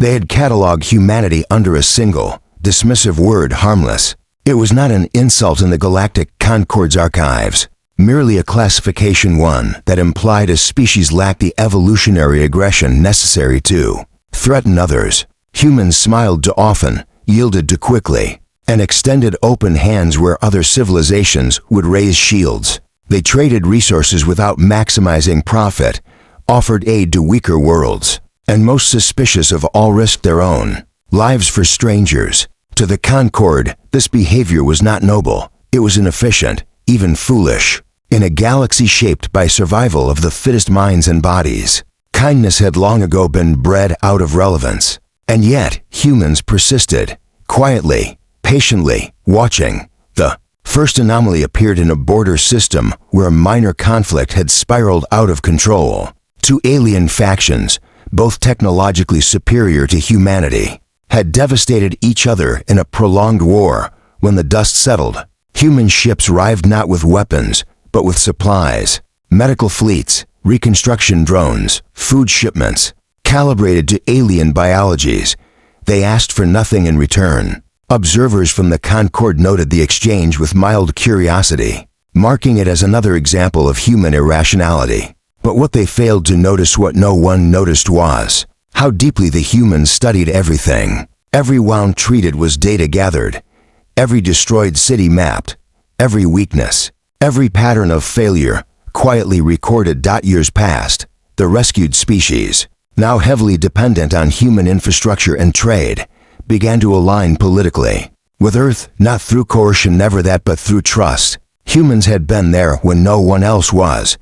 They had cataloged humanity under a single, dismissive word, harmless. It was not an insult in the galactic Concord's archives, merely a classification one that implied a species lacked the evolutionary aggression necessary to threaten others. Humans smiled too often, yielded too quickly, and extended open hands where other civilizations would raise shields. They traded resources without maximizing profit, offered aid to weaker worlds, and most suspicious of all risked their own lives for strangers. To the Concord, this behavior was not noble. It was inefficient, even foolish. In a galaxy shaped by survival of the fittest minds and bodies, kindness had long ago been bred out of relevance. And yet, humans persisted, quietly, patiently, watching. The first anomaly appeared in a border system where a minor conflict had spiraled out of control. Two alien factions, both technologically superior to humanity, had devastated each other in a prolonged war. When the dust settled, human ships arrived not with weapons, but with supplies, medical fleets, reconstruction drones, food shipments, calibrated to alien biologies. They asked for nothing in return. Observers from the Concord noted the exchange with mild curiosity, marking it as another example of human irrationality. But what they failed to notice, what no one noticed, was how deeply the humans studied everything. Every wound treated was data gathered, every destroyed city mapped, every weakness, every pattern of failure quietly recorded. Years passed. The rescued species, now heavily dependent on human infrastructure and trade, began to align politically with Earth, not through coercion, never that, but through trust. Humans had been there when no one else was.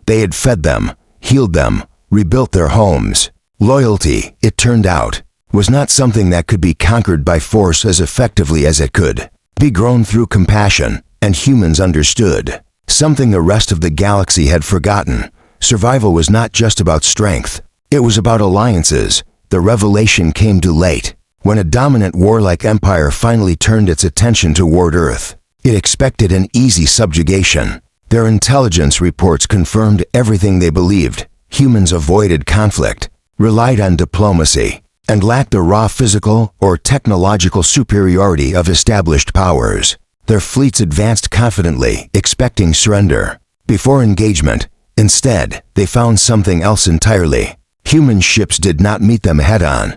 They had fed them, healed them, rebuilt their homes. Loyalty, it turned out, was not something that could be conquered by force as effectively as it could be grown through compassion, and humans understood something the rest of the galaxy had forgotten. Survival was not just about strength. It was about alliances. The revelation came too late. When a dominant warlike empire finally turned its attention toward Earth, it expected an easy subjugation. Their intelligence reports confirmed everything they believed. Humans avoided conflict, relied on diplomacy, and lacked the raw physical or technological superiority of established powers. Their fleets advanced confidently, expecting surrender before engagement. Instead, they found something else entirely. Human ships did not meet them head-on.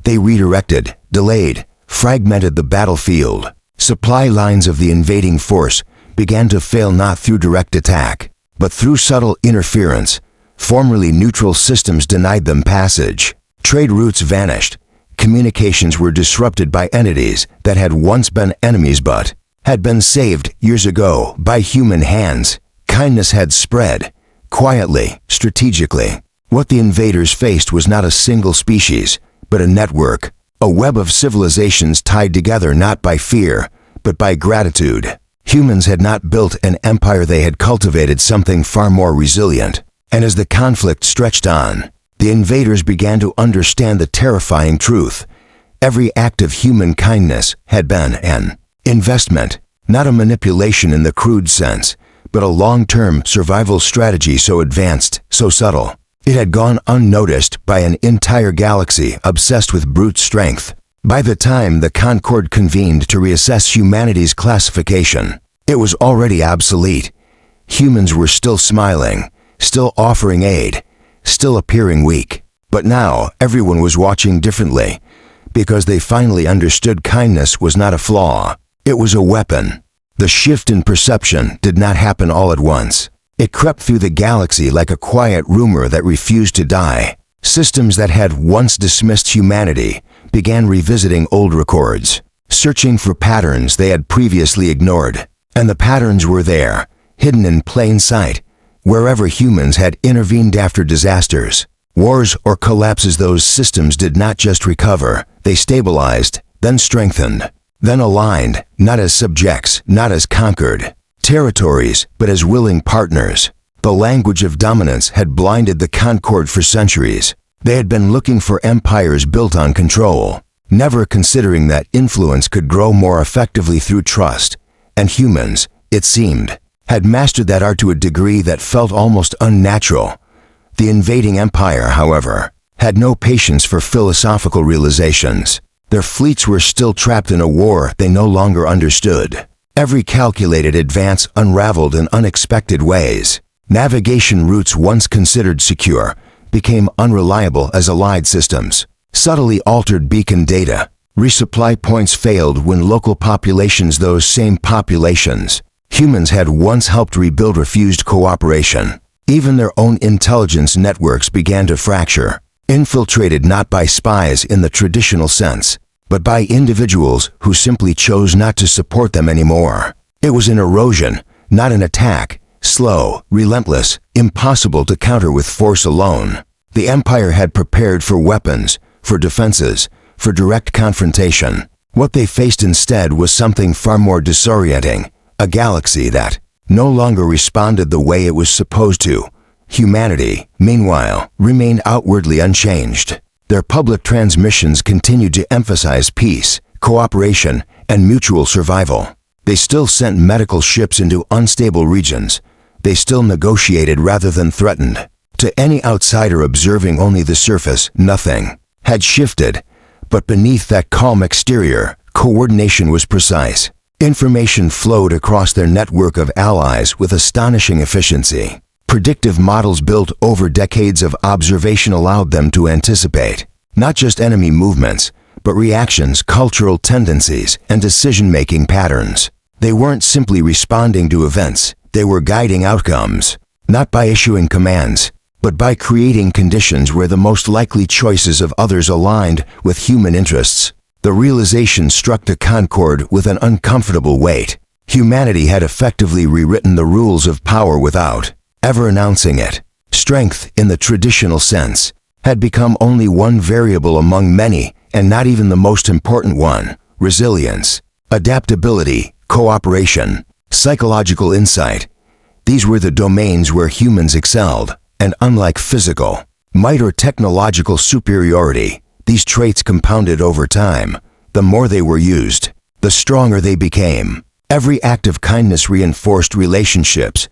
They redirected, delayed, fragmented the battlefield. Supply lines of the invading force began to fail not through direct attack, but through subtle interference. Formerly neutral systems denied them passage. Trade routes vanished. Communications were disrupted by entities that had once been enemies but had been saved years ago by human hands. Kindness had spread, quietly, strategically. What the invaders faced was not a single species, but a network, a web of civilizations tied together not by fear, but by gratitude. Humans had not built an empire, they had cultivated something far more resilient. And as the conflict stretched on, the invaders began to understand the terrifying truth. Every act of human kindness had been an investment, not a manipulation in the crude sense, but a long-term survival strategy so advanced, so subtle. It had gone unnoticed by an entire galaxy obsessed with brute strength. By the time the Concord convened to reassess humanity's classification, it was already obsolete. Humans were still smiling, still offering aid, still appearing weak. But now everyone was watching differently, because they finally understood kindness was not a flaw. It was a weapon. The shift in perception did not happen all at once. It crept through the galaxy like a quiet rumor that refused to die. Systems that had once dismissed humanity began revisiting old records, searching for patterns they had previously ignored. And the patterns were there, hidden in plain sight, wherever humans had intervened after disasters, wars, or collapses. Those systems did not just recover, they stabilized, then strengthened, then aligned, not as subjects, not as conquered territories, but as willing partners. The language of dominance had blinded the Concord for centuries. They had been looking for empires built on control, never considering that influence could grow more effectively through trust. And humans, it seemed, had mastered that art to a degree that felt almost unnatural. The invading empire, however, had no patience for philosophical realizations. Their fleets were still trapped in a war they no longer understood. Every calculated advance unraveled in unexpected ways. Navigation routes once considered secure became unreliable as allied systems. Subtly altered beacon data. Resupply points failed when local populations, those same populations humans had once helped rebuild, refused cooperation. Even their own intelligence networks began to fracture, infiltrated not by spies in the traditional sense, but by individuals who simply chose not to support them anymore. It was an erosion, not an attack, slow, relentless, impossible to counter with force alone. The Empire had prepared for weapons, for defenses, for direct confrontation. What they faced instead was something far more disorienting, a galaxy that no longer responded the way it was supposed to. Humanity, meanwhile, remained outwardly unchanged. Their public transmissions continued to emphasize peace, cooperation, and mutual survival. They still sent medical ships into unstable regions. They still negotiated rather than threatened. To any outsider observing only the surface, nothing had shifted. But beneath that calm exterior, coordination was precise. Information flowed across their network of allies with astonishing efficiency. Predictive models built over decades of observation allowed them to anticipate not just enemy movements, but reactions, cultural tendencies, and decision-making patterns. They weren't simply responding to events, they were guiding outcomes, not by issuing commands, but by creating conditions where the most likely choices of others aligned with human interests. The realization struck the Concord with an uncomfortable weight. Humanity had effectively rewritten the rules of power without ever announcing it. Strength, in the traditional sense, had become only one variable among many, and not even the most important one. Resilience, adaptability, cooperation, psychological insight. These were the domains where humans excelled. And unlike physical might or technological superiority, these traits compounded over time. The more they were used, the stronger they became. Every act of kindness reinforced relationships.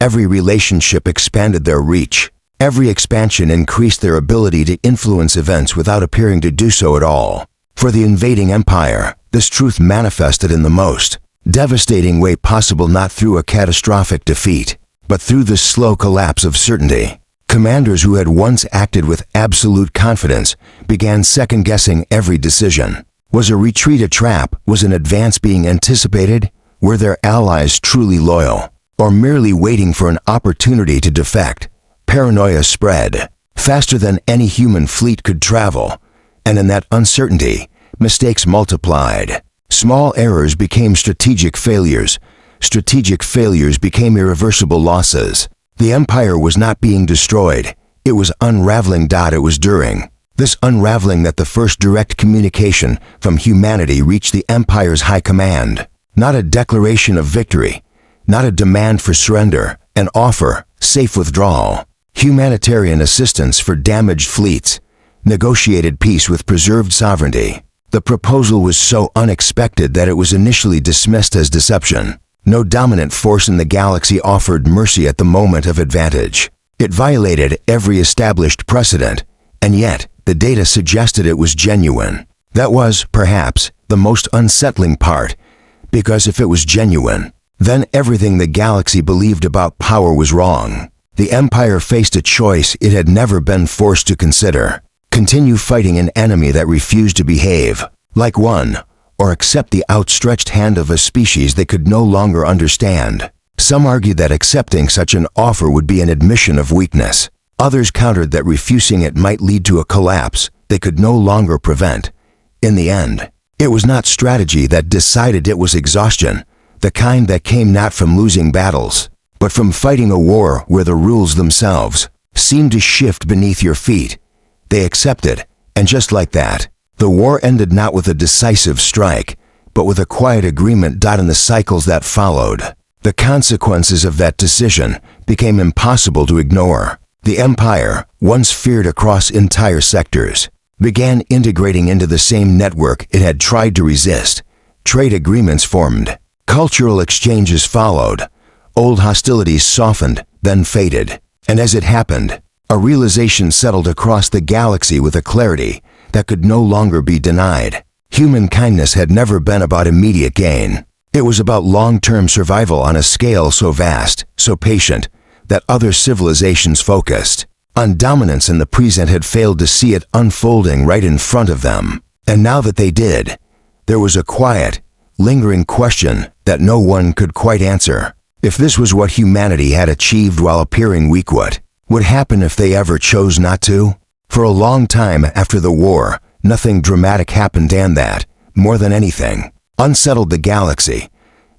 Every relationship expanded their reach. Every expansion increased their ability to influence events without appearing to do so at all. For the invading empire, this truth manifested in the most devastating way possible, not through a catastrophic defeat, but through the slow collapse of certainty. Commanders who had once acted with absolute confidence began second-guessing every decision. Was a retreat a trap? Was an advance being anticipated? Were their allies truly loyal, or merely waiting for an opportunity to defect? Paranoia spread faster than any human fleet could travel, and in that uncertainty, mistakes multiplied. Small errors became strategic failures. Strategic failures became irreversible losses. The empire was not being destroyed. It was unraveling. It was during this unraveling that the first direct communication from humanity reached the empire's high command. Not a declaration of victory, not a demand for surrender, an offer, safe withdrawal, humanitarian assistance for damaged fleets, negotiated peace with preserved sovereignty. The proposal was so unexpected that it was initially dismissed as deception. No dominant force in the galaxy offered mercy at the moment of advantage. It violated every established precedent, and yet the data suggested it was genuine. That was, perhaps, the most unsettling part, because if it was genuine, then everything the galaxy believed about power was wrong. The Empire faced a choice it had never been forced to consider: continue fighting an enemy that refused to behave like one, or accept the outstretched hand of a species they could no longer understand. Some argued that accepting such an offer would be an admission of weakness. Others countered that refusing it might lead to a collapse they could no longer prevent. In the end, it was not strategy that decided, it was exhaustion, the kind that came not from losing battles, but from fighting a war where the rules themselves seemed to shift beneath your feet. They accepted, and just like that, the war ended, not with a decisive strike, but with a quiet agreement. In the cycles that followed, the consequences of that decision became impossible to ignore. The Empire, once feared across entire sectors, began integrating into the same network it had tried to resist. Trade agreements formed. Cultural exchanges followed. Old hostilities softened, then faded. And as it happened, A realization settled across the galaxy with a clarity that could no longer be denied. Human kindness had never been about immediate gain. It was about long-term survival on a scale so vast, so patient, that other civilizations focused on dominance in the present had failed to see it unfolding right in front of them. And now that they did, there was a quiet, lingering question that no one could quite answer. If this was what humanity had achieved while appearing weak, what would happen if they ever chose not to? For a long time after the war, nothing dramatic happened, and that, more than anything, unsettled the galaxy.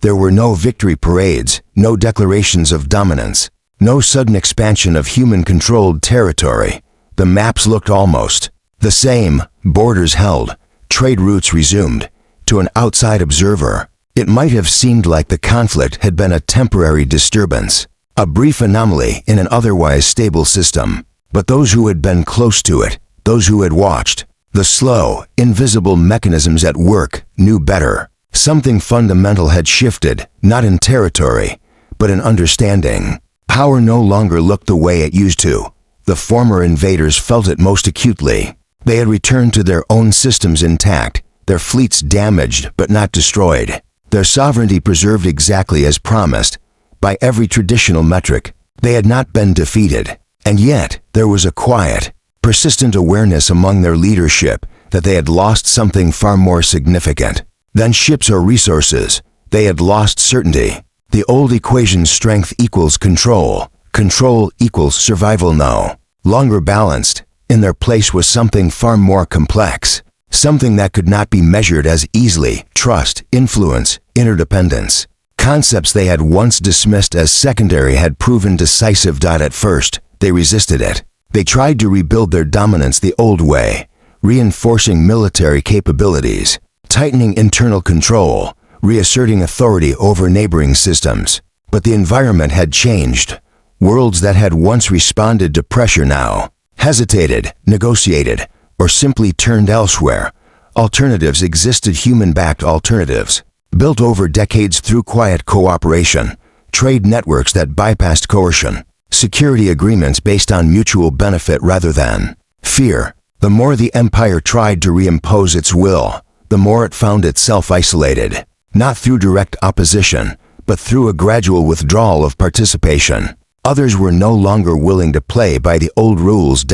There were no victory parades, no declarations of dominance, no sudden expansion of human-controlled territory. The maps looked almost the same, borders held, trade routes resumed. To an outside observer, it might have seemed like the conflict had been a temporary disturbance, a brief anomaly in an otherwise stable system. But those who had been close to it, those who had watched the slow, invisible mechanisms at work, knew better. Something fundamental had shifted, not in territory, but in understanding. Power no longer looked the way it used to. The former invaders felt it most acutely. They had returned to their own systems intact, their fleets damaged but not destroyed, their sovereignty preserved exactly as promised. By every traditional metric, they had not been defeated. And yet, there was a quiet, persistent awareness among their leadership that they had lost something far more significant than ships or resources. They had lost certainty. The old equation, strength equals control, control equals survival, no longer balanced. In their place was something far more complex, something that could not be measured as easily: trust, influence, interdependence. Concepts they had once dismissed as secondary had proven decisive. At first, they resisted it. They tried to rebuild their dominance the old way, reinforcing military capabilities, tightening internal control, reasserting authority over neighboring systems. But the environment had changed. Worlds that had once responded to pressure now hesitated, negotiated, or simply turned elsewhere. Alternatives existed, human-backed alternatives, built over decades through quiet cooperation, trade networks that bypassed coercion, security agreements based on mutual benefit rather than fear. The more the empire tried to reimpose its will, the more it found itself isolated, not through direct opposition, but through a gradual withdrawal of participation. Others were no longer willing to play by the old rules.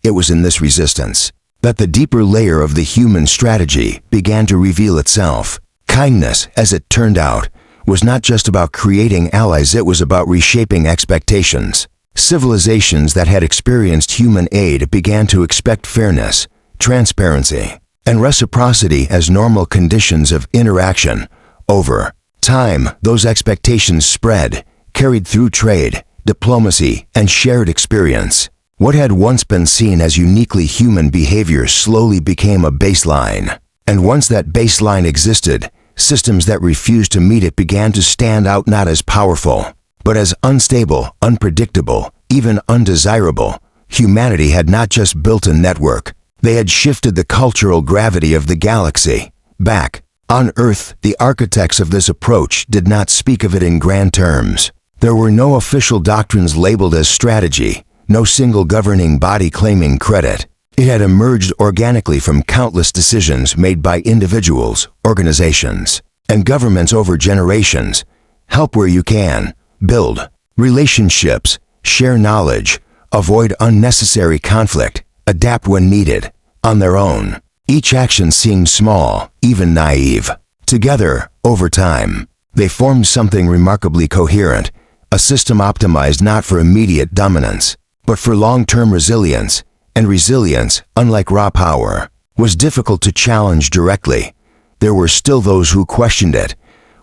It was in this resistance that the deeper layer of the human strategy began to reveal itself. Kindness, as it turned out, was not just about creating allies, it was about reshaping expectations. Civilizations that had experienced human aid began to expect fairness, transparency, and reciprocity as normal conditions of interaction. Over time, those expectations spread, carried through trade, diplomacy, and shared experience. What had once been seen as uniquely human behavior slowly became a baseline. And once that baseline existed, systems that refused to meet it began to stand out, not as powerful, but as unstable, unpredictable, even undesirable. Humanity had not just built a network, they had shifted the cultural gravity of the galaxy. Back on Earth, the architects of this approach did not speak of it in grand terms. There were no official doctrines labeled as strategy, no single governing body claiming credit. It had emerged organically from countless decisions made by individuals, organizations, and governments over generations. Help where you can, build relationships, share knowledge, avoid unnecessary conflict, adapt when needed. On their own, each action seemed small, even naive. Together, over time, they formed something remarkably coherent, a system optimized not for immediate dominance, but for long-term resilience. And resilience, unlike raw power, was difficult to challenge directly. There were still those who questioned it.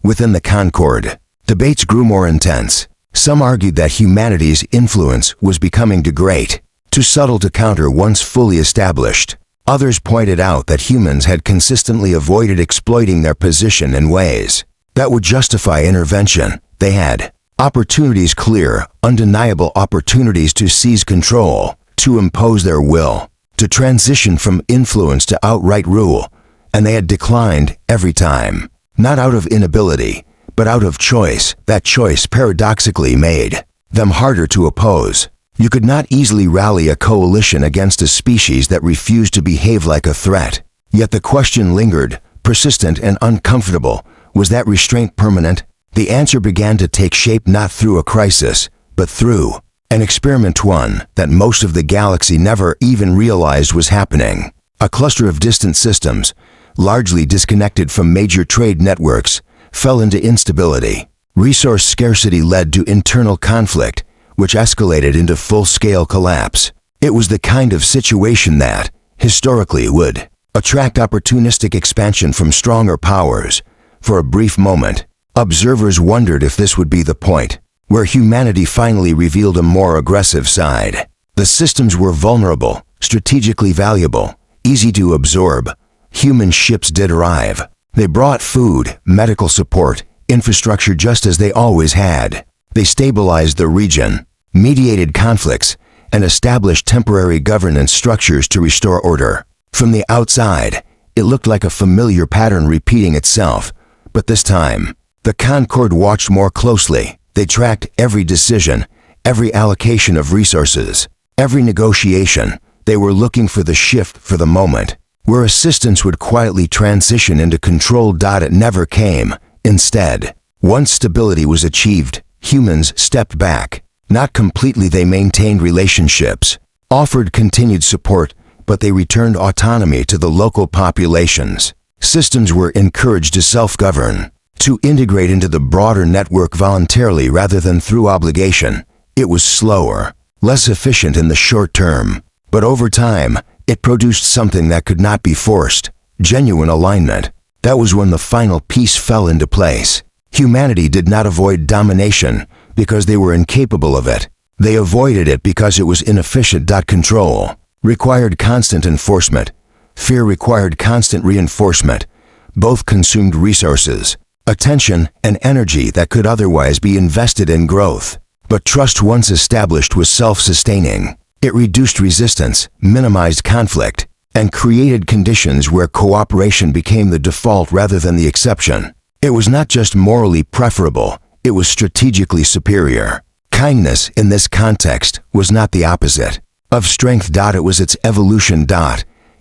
Within the Concord, debates grew more intense. Some argued that humanity's influence was becoming too great, too subtle to counter once fully established. Others pointed out that humans had consistently avoided exploiting their position in ways that would justify intervention. They had opportunities, clear, undeniable opportunities to seize control, to impose their will, to transition from influence to outright rule, and they had declined every time, not out of inability, but out of choice. That choice paradoxically made them harder to oppose. You could not easily rally a coalition against a species that refused to behave like a threat. Yet the question lingered, persistent and uncomfortable. Was that restraint permanent? The answer began to take shape not through a crisis, but through an experiment, one that most of the galaxy never even realized was happening. A cluster of distant systems, largely disconnected from major trade networks, fell into instability. Resource scarcity led to internal conflict, which escalated into full-scale collapse. It was the kind of situation that, historically, would attract opportunistic expansion from stronger powers. For a brief moment, observers wondered if this would be the point where humanity finally revealed a more aggressive side. The systems were vulnerable, strategically valuable, easy to absorb. Human ships did arrive. They brought food, medical support, infrastructure just as they always had. They stabilized the region, mediated conflicts, and established temporary governance structures to restore order. From the outside, it looked like a familiar pattern repeating itself, but this time, the Concord watched more closely. They tracked every decision, every allocation of resources, every negotiation. They were looking for the shift, for the moment, where assistance would quietly transition into control. It never came. Instead, once stability was achieved, humans stepped back. Not completely. They maintained relationships, offered continued support, but they returned autonomy to the local populations. Systems were encouraged to self-govern, to integrate into the broader network voluntarily rather than through obligation. It was slower, less efficient in the short term, but over time, it produced something that could not be forced: genuine alignment. That was when the final piece fell into place. Humanity did not avoid domination because they were incapable of it. They avoided it because it was inefficient. Control required constant enforcement. Fear required constant reinforcement. Both consumed resources, attention, and energy that could otherwise be invested in growth. But trust, once established, was self-sustaining. It reduced resistance, minimized conflict, and created conditions where cooperation became the default rather than the exception. It was not just morally preferable, it was strategically superior. Kindness, in this context, was not the opposite of strength. It was its evolution.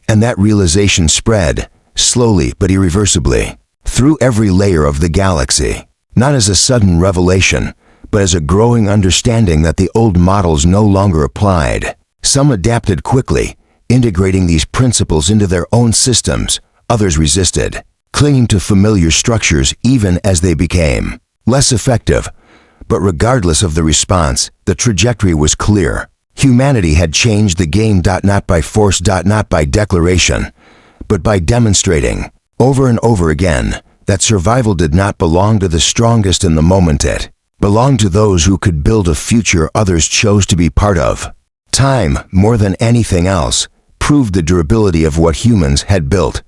And that realization spread, slowly but irreversibly, through every layer of the galaxy, not as a sudden revelation, but as a growing understanding that the old models no longer applied. Some adapted quickly, integrating these principles into their own systems. Others resisted, clinging to familiar structures even as they became less effective. But regardless of the response, the trajectory was clear. Humanity had changed the game. Not by force, not by declaration, but by demonstrating, over and over again, that survival did not belong to the strongest in the moment. It belonged to those who could build a future others chose to be part of. Time, more than anything else, proved the durability of what humans had built.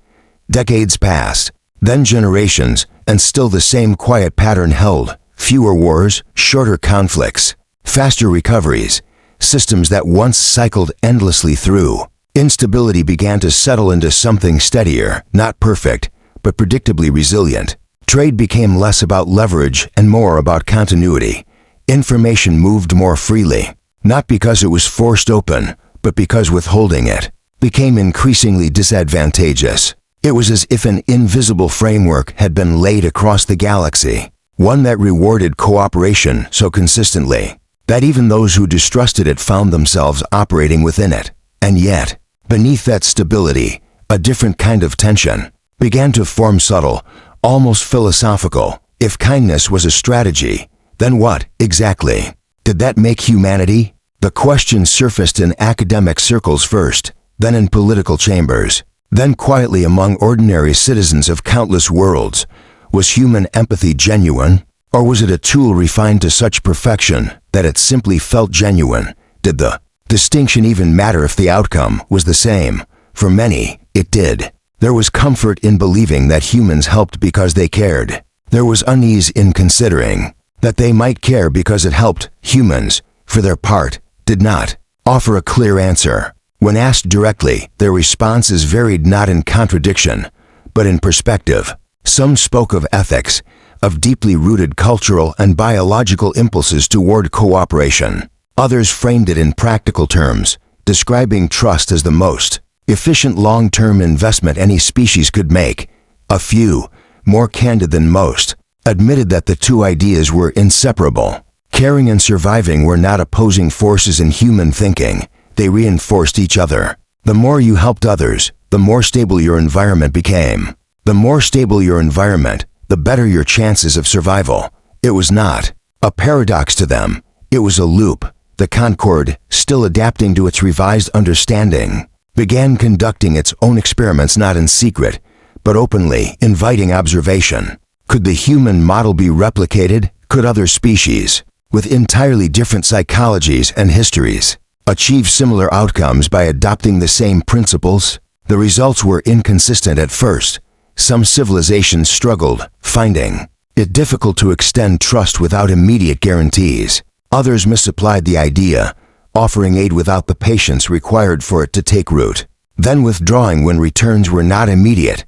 Decades passed, then generations, and still the same quiet pattern held. Fewer wars, shorter conflicts, faster recoveries. Systems that once cycled endlessly through instability began to settle into something steadier, not perfect, but predictably resilient. Trade became less about leverage and more about continuity. Information moved more freely, not because it was forced open, but because withholding it became increasingly disadvantageous. It was as if an invisible framework had been laid across the galaxy, one that rewarded cooperation so consistently that even those who distrusted it found themselves operating within it. And yet, beneath that stability, a different kind of tension began to form, subtle, almost philosophical. If kindness was a strategy, then what, exactly, did that make humanity? The question surfaced in academic circles first, then in political chambers, then quietly among ordinary citizens of countless worlds. Was human empathy genuine? Or was it a tool refined to such perfection that it simply felt genuine? Did the distinction even matter if the outcome was the same? For many, it did. There was comfort in believing that humans helped because they cared. There was unease in considering that they might care because it helped. Humans, for their part, did not offer a clear answer. When asked directly, their responses varied, not in contradiction, but in perspective. Some spoke of ethics, of deeply rooted cultural and biological impulses toward cooperation. Others framed it in practical terms, describing trust as the most efficient long-term investment any species could make. A few, more candid than most, admitted that the two ideas were inseparable. Caring and surviving were not opposing forces in human thinking. They reinforced each other. The more you helped others, the more stable your environment became. The more stable your environment, the better your chances of survival. It was not a paradox to them. It was a loop. The Concord, still adapting to its revised understanding, began conducting its own experiments not in secret, but openly, inviting observation. Could the human model be replicated? Could other species, with entirely different psychologies and histories, achieve similar outcomes by adopting the same principles? The results were inconsistent at first. Some civilizations struggled, finding it difficult to extend trust without immediate guarantees. Others misapplied the idea, offering aid without the patience required for it to take root, then withdrawing when returns were not immediate.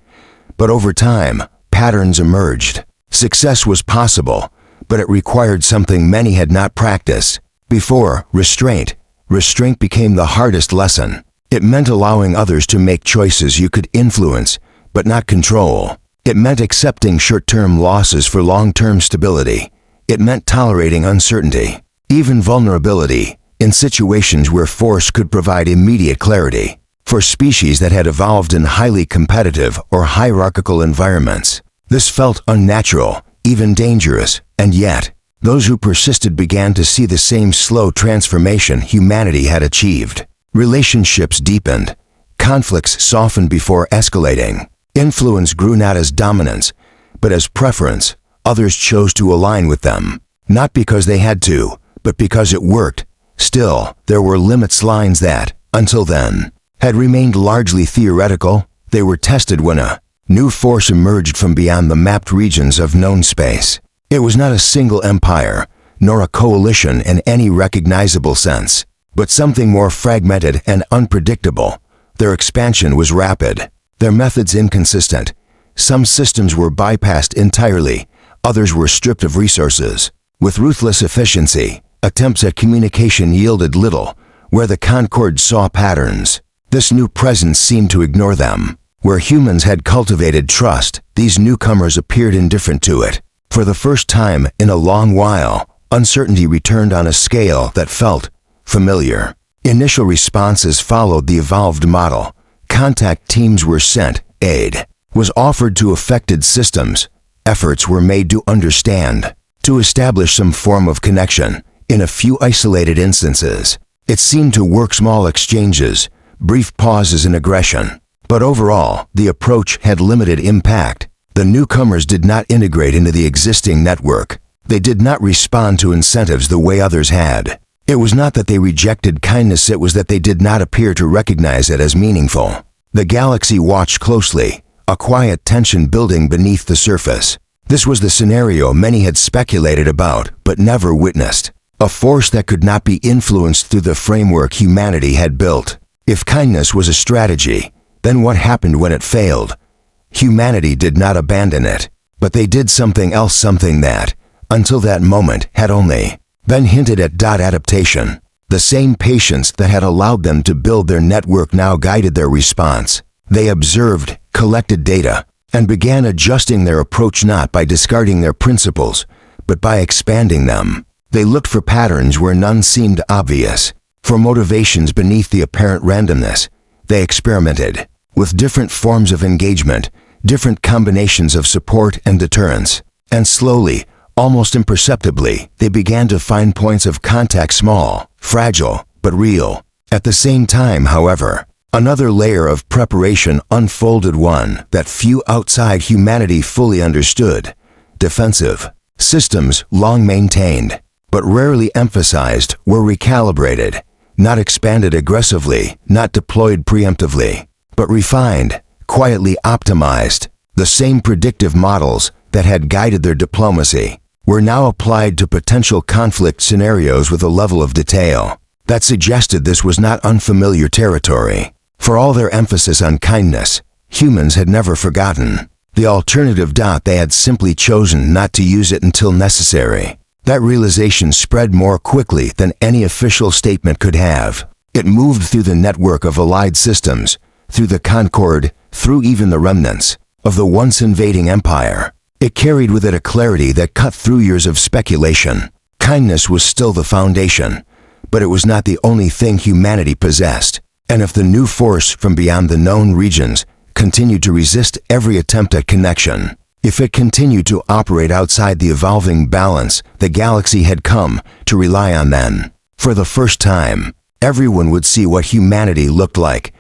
But over time, patterns emerged. Success was possible, but it required something many had not practiced before: restraint. Restraint became the hardest lesson. It meant allowing others to make choices you could influence, but not control. It meant accepting short-term losses for long-term stability. It meant tolerating uncertainty, even vulnerability, in situations where force could provide immediate clarity. For species that had evolved in highly competitive or hierarchical environments, this felt unnatural, even dangerous, and yet, those who persisted began to see the same slow transformation humanity had achieved. Relationships deepened. Conflicts softened before escalating. Influence grew not as dominance, but as preference. Others chose to align with them, not because they had to, but because it worked. Still, there were limits, lines that, until then, had remained largely theoretical. They were tested when a new force emerged from beyond the mapped regions of known space. It was not a single empire, nor a coalition in any recognizable sense, but something more fragmented and unpredictable. Their expansion was rapid, their methods inconsistent. Some systems were bypassed entirely, others were stripped of resources. With ruthless efficiency, attempts at communication yielded little. Where the Concord saw patterns, this new presence seemed to ignore them. Where humans had cultivated trust, these newcomers appeared indifferent to it. For the first time in a long while, uncertainty returned on a scale that felt familiar. Initial responses followed the evolved model. Contact teams were sent, aid was offered to affected systems. Efforts were made to understand, to establish some form of connection. In a few isolated instances, it seemed to work: small exchanges, brief pauses in aggression. But overall, the approach had limited impact. The newcomers did not integrate into the existing network. They did not respond to incentives the way others had. It was not that they rejected kindness, it was that they did not appear to recognize it as meaningful. The galaxy watched closely, a quiet tension building beneath the surface. This was the scenario many had speculated about, but never witnessed. A force that could not be influenced through the framework humanity had built. If kindness was a strategy, then what happened when it failed? Humanity did not abandon it, but they did something else, something that, until that moment, had only been hinted at. Adaptation. The same patience that had allowed them to build their network now guided their response. They observed, collected data, and began adjusting their approach, not by discarding their principles, but by expanding them. They looked for patterns where none seemed obvious, for motivations beneath the apparent randomness. They experimented with different forms of engagement, different combinations of support and deterrence, and slowly, almost imperceptibly, they began to find points of contact, small, fragile, but real. At the same time, however, another layer of preparation unfolded, one that few outside humanity fully understood. Defensive systems, long maintained, but rarely emphasized, were recalibrated, not expanded aggressively, not deployed preemptively, but refined, quietly optimized. The same predictive models that had guided their diplomacy were now applied to potential conflict scenarios with a level of detail that suggested this was not unfamiliar territory. For all their emphasis on kindness, humans had never forgotten the alternative. They had simply chosen not to use it until necessary. That realization spread more quickly than any official statement could have. It moved through the network of allied systems, through the Concord, through even the remnants of the once invading empire. It carried with it a clarity that cut through years of speculation. Kindness was still the foundation, but it was not the only thing humanity possessed. And if the new force from beyond the known regions continued to resist every attempt at connection, if it continued to operate outside the evolving balance the galaxy had come to rely on, then, for the first time, everyone would see what humanity looked like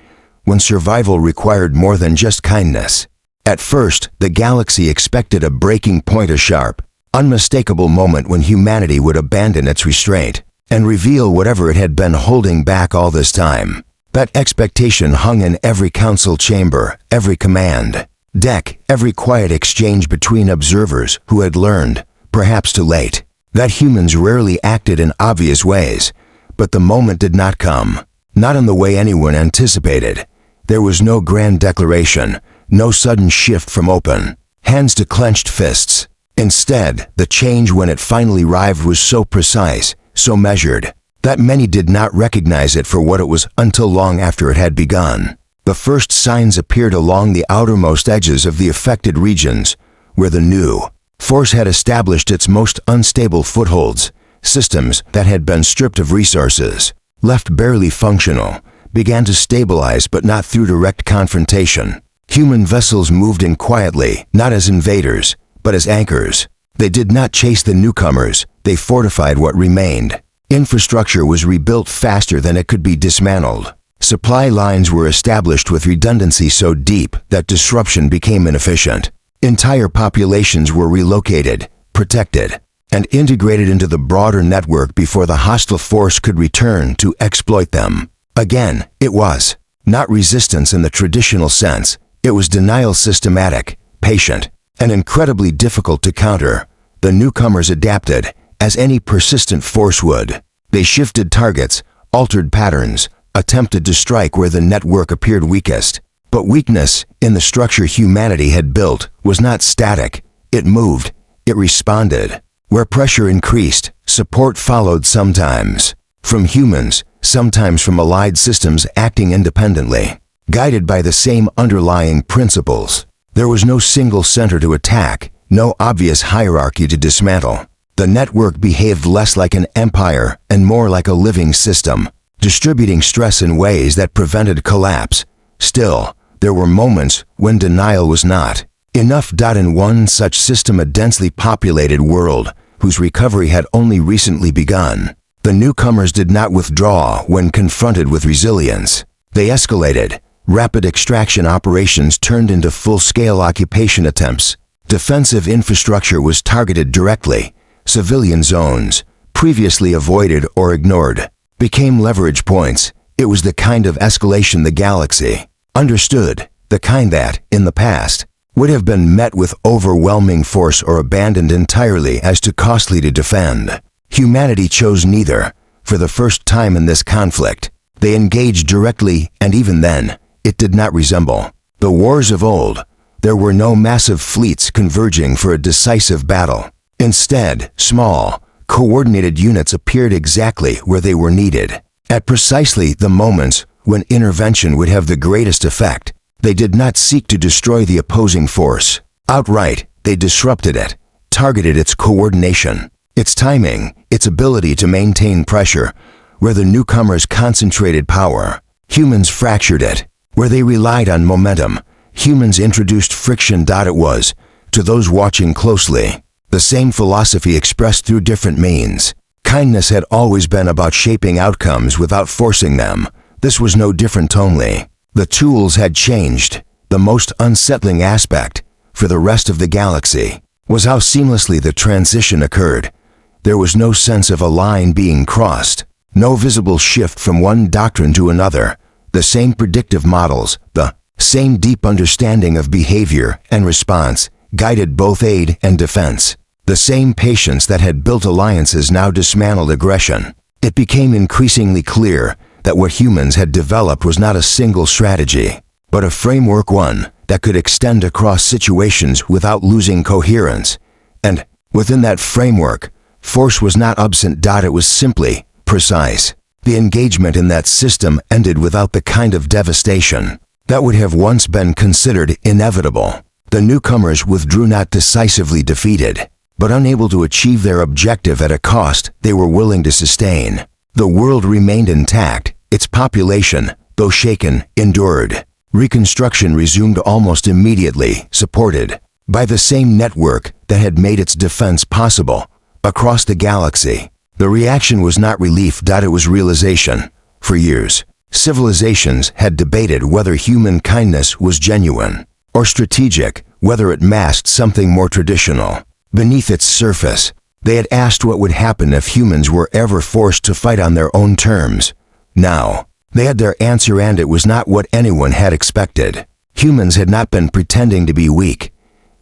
when survival required more than just kindness. At first, the galaxy expected a breaking point, a sharp, unmistakable moment when humanity would abandon its restraint and reveal whatever it had been holding back all this time. That expectation hung in every council chamber, every command deck, every quiet exchange between observers who had learned, perhaps too late, that humans rarely acted in obvious ways. But the moment did not come, not in the way anyone anticipated. There was no grand declaration, no sudden shift from open hands to clenched fists. Instead, the change when it finally arrived was so precise, so measured, that many did not recognize it for what it was until long after it had begun. The first signs appeared along the outermost edges of the affected regions, where the new force had established its most unstable footholds. Systems that had been stripped of resources, left barely functional, began to stabilize, but not through direct confrontation. Human vessels moved in quietly, not as invaders, but as anchors. They did not chase the newcomers, they fortified what remained. Infrastructure was rebuilt faster than it could be dismantled. Supply lines were established with redundancy so deep that disruption became inefficient. Entire populations were relocated, protected, and integrated into the broader network before the hostile force could return to exploit them. Again, it was not resistance in the traditional sense. It was denial, systematic, patient, and incredibly difficult to counter. The newcomers adapted, as any persistent force would. They shifted targets, altered patterns, attempted to strike where the network appeared weakest. But weakness in the structure humanity had built was not static. It moved. It responded. Where pressure increased, support followed, sometimes from humans, sometimes from allied systems acting independently, guided by the same underlying principles. There was no single center to attack, no obvious hierarchy to dismantle. The network behaved less like an empire and more like a living system, distributing stress in ways that prevented collapse. Still, there were moments when denial was not enough. In one such system, a densely populated world whose recovery had only recently begun, the newcomers did not withdraw when confronted with resilience. They escalated. Rapid extraction operations turned into full-scale occupation attempts. Defensive infrastructure was targeted directly. Civilian zones, previously avoided or ignored, became leverage points. It was the kind of escalation the galaxy understood, the kind that, in the past, would have been met with overwhelming force or abandoned entirely as too costly to defend. Humanity chose neither. For the first time in this conflict, they engaged directly, and even then, it did not resemble the wars of old. There were no massive fleets converging for a decisive battle. Instead, small, coordinated units appeared exactly where they were needed, at precisely the moments when intervention would have the greatest effect. They did not seek to destroy the opposing force outright. They disrupted it, targeted its coordination, its timing, its ability to maintain pressure. Where the newcomers concentrated power, humans fractured it. Where they relied on momentum, humans introduced friction. It was, to those watching closely, the same philosophy expressed through different means. Kindness had always been about shaping outcomes without forcing them. This was no different, only the tools had changed. The most unsettling aspect, for the rest of the galaxy, was how seamlessly the transition occurred. There was no sense of a line being crossed, no visible shift from one doctrine to another. The same predictive models, the same deep understanding of behavior and response, guided both aid and defense. The same patience that had built alliances now dismantled aggression. It became increasingly clear that what humans had developed was not a single strategy, but a framework, one that could extend across situations without losing coherence. And within that framework, Force was not absent. It was simply precise. The engagement in that system ended without the kind of devastation that would have once been considered inevitable. The newcomers withdrew, not decisively defeated, but unable to achieve their objective at a cost they were willing to sustain. The world remained intact. Its population, though shaken, endured. Reconstruction resumed almost immediately, supported by the same network that had made its defense possible across the galaxy. The reaction was not relief. It was realization. For years, civilizations had debated whether human kindness was genuine or strategic, whether it masked something more traditional. Beneath its surface, they had asked what would happen if humans were ever forced to fight on their own terms. Now, they had their answer, and it was not what anyone had expected. Humans had not been pretending to be weak.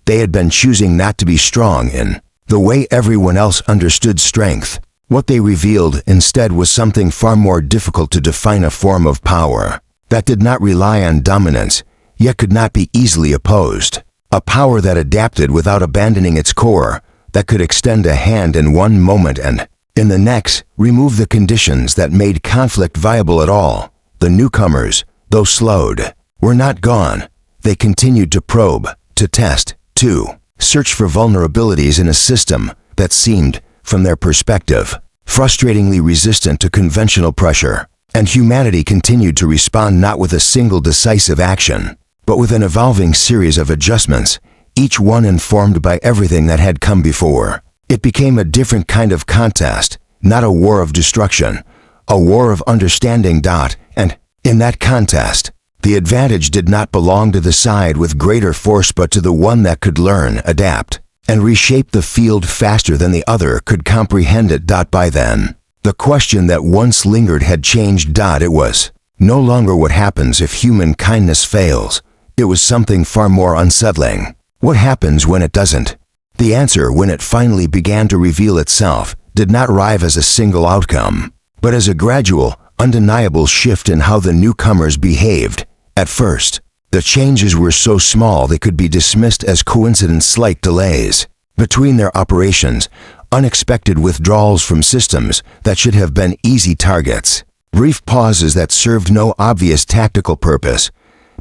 They had been choosing not to be strong in the way everyone else understood strength. What they revealed instead was something far more difficult to define, a form of power that did not rely on dominance, yet could not be easily opposed. A power that adapted without abandoning its core, that could extend a hand in one moment and, in the next, remove the conditions that made conflict viable at all. The newcomers, though slowed, were not gone. They continued to probe, to test, to search for vulnerabilities in a system that seemed, from their perspective, frustratingly resistant to conventional pressure. And humanity continued to respond, not with a single decisive action, but with an evolving series of adjustments, each one informed by everything that had come before. It became a different kind of contest, not a war of destruction, a war of understanding. And, in that contest, the advantage did not belong to the side with greater force, but to the one that could learn, adapt, and reshape the field faster than the other could comprehend it. By then, the question that once lingered had changed. It was no longer what happens if human kindness fails. It was something far more unsettling. What happens when it doesn't? The answer, when it finally began to reveal itself, did not arrive as a single outcome, but as a gradual, undeniable shift in how the newcomers behaved. At first, the changes were so small they could be dismissed as coincidence, slight delays between their operations, unexpected withdrawals from systems that should have been easy targets, brief pauses that served no obvious tactical purpose.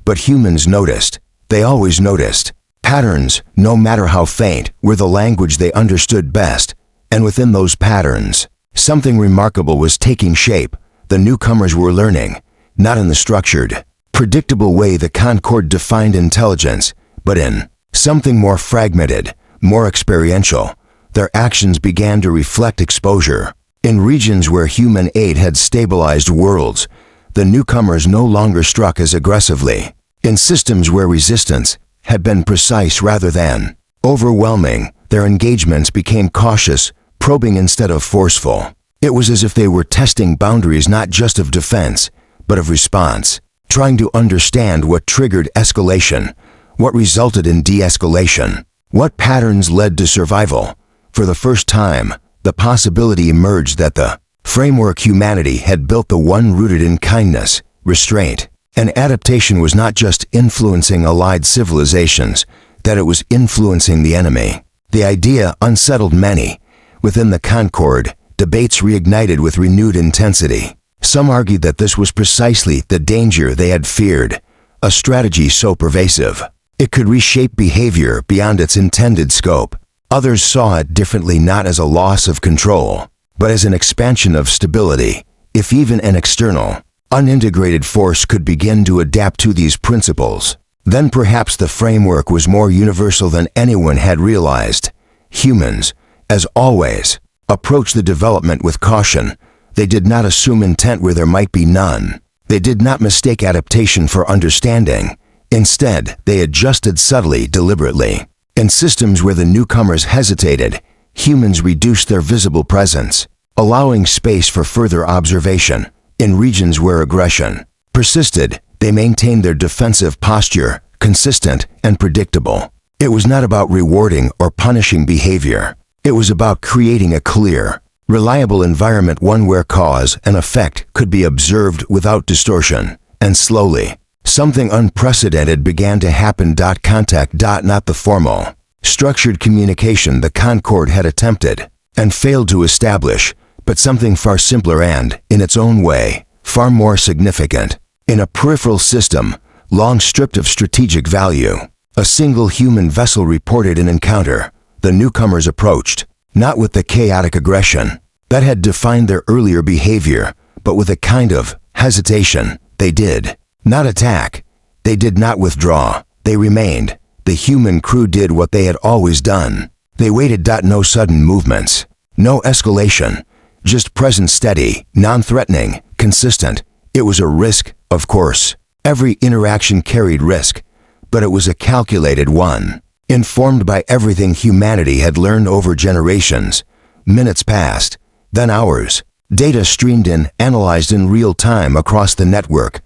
But humans noticed. They always noticed. Patterns, no matter how faint, were the language they understood best, and within those patterns, something remarkable was taking shape. The newcomers were learning, not in the structured, predictable way the Concord defined intelligence, but in something more fragmented, more experiential. Their actions began to reflect exposure. In regions where human aid had stabilized worlds, the newcomers no longer struck as aggressively. In systems where resistance had been precise rather than overwhelming, their engagements became cautious, probing instead of forceful. It was as if they were testing boundaries, not just of defense, but of response, trying to understand what triggered escalation, what resulted in de-escalation, what patterns led to survival. For the first time, the possibility emerged that the framework humanity had built, the one rooted in kindness, restraint, and adaptation, was not just influencing allied civilizations, that it was influencing the enemy. The idea unsettled many. Within the Concord, debates reignited with renewed intensity. Some argued that this was precisely the danger they had feared, a strategy so pervasive it could reshape behavior beyond its intended scope. Others saw it differently, not as a loss of control, but as an expansion of stability. If even an external, unintegrated force could begin to adapt to these principles, then perhaps the framework was more universal than anyone had realized. Humans, as always, approached the development with caution. They did not assume intent where there might be none. They did not mistake adaptation for understanding. Instead, they adjusted subtly, deliberately. In systems where the newcomers hesitated, humans reduced their visible presence, allowing space for further observation. In regions where aggression persisted, they maintained their defensive posture, consistent and predictable. It was not about rewarding or punishing behavior. It was about creating a clear, reliable environment, one where cause and effect could be observed without distortion. And slowly, something unprecedented began to happen. Contact. Not the formal, structured communication the Concord had attempted, and failed to establish, but something far simpler and, in its own way, far more significant. In a peripheral system, long stripped of strategic value, a single human vessel reported an encounter. The newcomers approached, not with the chaotic aggression that had defined their earlier behavior, but with a kind of hesitation. They did not attack. They did not withdraw. They remained. The human crew did what they had always done. They waited. No sudden movements. No escalation. Just present, steady, non-threatening, consistent. It was a risk, of course. Every interaction carried risk, but it was a calculated one, informed by everything humanity had learned over generations. Minutes passed, then hours. Data streamed in, analyzed in real time across the network.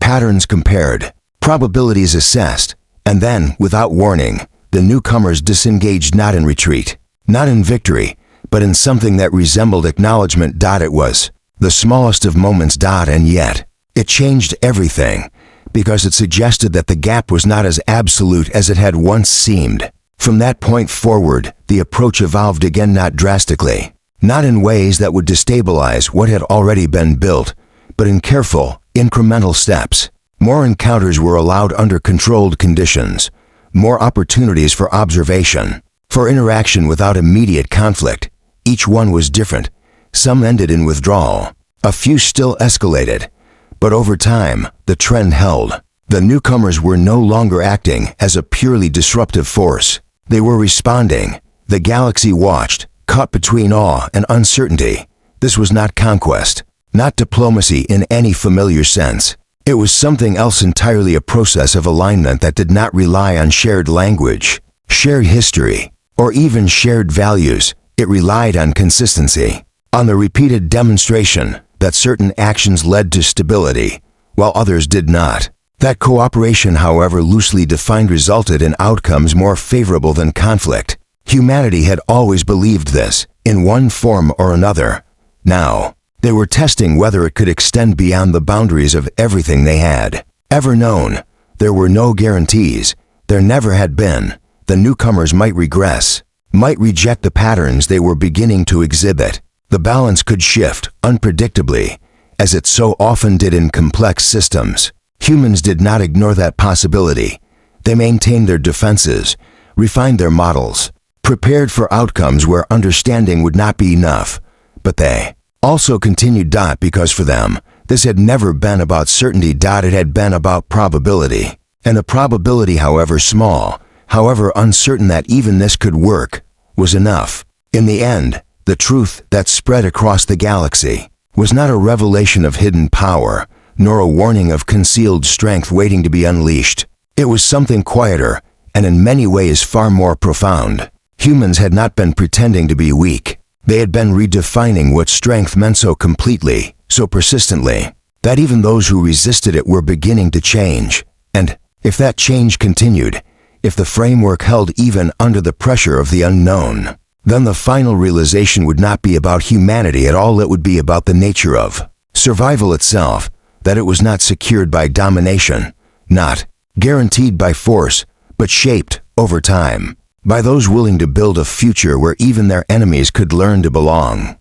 Patterns compared, probabilities assessed, and then, without warning, the newcomers disengaged, not in retreat, not in victory, but in something that resembled acknowledgement. It was the smallest of moments. And yet, it changed everything, because it suggested that the gap was not as absolute as it had once seemed. From that point forward, the approach evolved again, not drastically, not in ways that would destabilize what had already been built, but in careful, incremental steps. More encounters were allowed under controlled conditions, more opportunities for observation, for interaction without immediate conflict. Each one was different. Some ended in withdrawal. A few still escalated. But over time, the trend held. The newcomers were no longer acting as a purely disruptive force. They were responding. The galaxy watched, caught between awe and uncertainty. This was not conquest, not diplomacy in any familiar sense. It was something else entirely, a process of alignment that did not rely on shared language, shared history, or even shared values. It relied on consistency, on the repeated demonstration that certain actions led to stability, while others did not. That cooperation, however loosely defined, resulted in outcomes more favorable than conflict. Humanity had always believed this, in one form or another. Now, they were testing whether it could extend beyond the boundaries of everything they had ever known. There were no guarantees. There never had been. The newcomers might regress, might reject the patterns they were beginning to exhibit. The balance could shift unpredictably, as it so often did in complex systems. Humans did not ignore that possibility. They maintained their defenses, refined their models, prepared for outcomes where understanding would not be enough. But they also continued. Because for them, this had never been about certainty. It had been about probability. And the probability, however small, however uncertain that even this could work, was enough. In the end, the truth that spread across the galaxy was not a revelation of hidden power, nor a warning of concealed strength waiting to be unleashed. It was something quieter, and in many ways far more profound. Humans had not been pretending to be weak. They had been redefining what strength meant so completely, so persistently, that even those who resisted it were beginning to change. And if that change continued, if the framework held even under the pressure of the unknown, then the final realization would not be about humanity at all. It would be about the nature of survival itself, that it was not secured by domination, not guaranteed by force, but shaped, over time, by those willing to build a future where even their enemies could learn to belong.